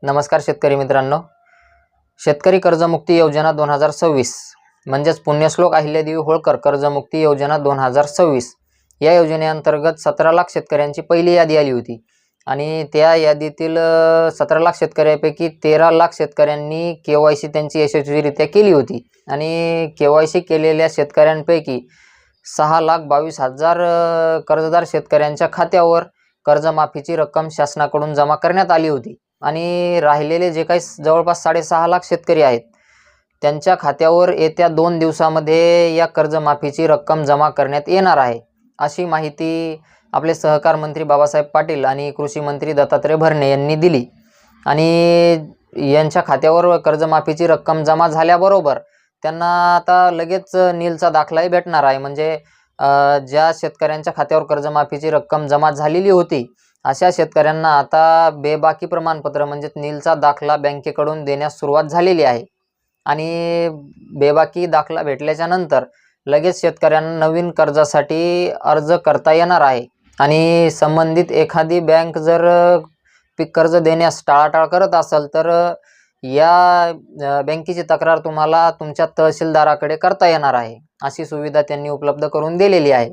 नमस्कार शेतकरी मित्रांनो, शेतकरी कर्जमुक्ती योजना 2026 म्हणजेच पुण्यश्लोक अहिल्यादेवी होळकर कर्जमुक्ती योजना 2026 या योजनेअंतर्गत 17 लाख शेतकऱ्यांची पहिली यादी आली होती आणि त्या यादीतील 17 लाख शेतकऱ्यांपैकी 13 लाख शेतकऱ्यांनी KYC त्यांची यशस्वीरित्या केली होती आणि KYC केलेल्या शेतकऱ्यांपैकी 6,22,000 कर्जदार शेतकऱ्यांच्या खात्यावर कर्जमाफीची रक्कम शासनाकडून जमा करण्यात आली होती आणि राहिलेले जे काही जवळपास 6.5 लाख शेतकरी आहेत त्यांच्या खात्यावर येत्या 2 दिवसामध्ये या कर्जमाफीची रक्कम जमा करण्यात येणार आहे, अशी माहिती आपले सहकार मंत्री बाबासाहेब पाटील आणि कृषी मंत्री दत्तात्रय भरणे यांनी दिली। आणि यांच्या खात्यावर कर्जमाफीची रक्कम जमा झाल्याबरोबर त्यांना आता लगेच नीलचा दाखलाही भेटणार आहे। म्हणजे ज्या शेतकऱ्यांच्या खात्यावर कर्जमाफीची रक्कम जमा झालेली होती अशा शेतकऱ्यांना आता बेबाकी प्रमाणपत्र म्हणजे नीलचा दाखला बँकेकडून देण्यास सुरुवात झालेली आहे आणि बेबाकी दाखला भेटल्याच्या नंतर लगेच शेतकऱ्यांना नवीन कर्जासाठी अर्ज करता येणार आहे आणि संबंधित एखादी बँक जर पीक कर्ज देण्यास टाळाटाळ करत असेल तर या बँकेची तक्रार तुम्हाला तुमच्या तहसीलदाराकडे करता येणार आहे, अशी सुविधा त्यांनी उपलब्ध करून दिलेली आहे।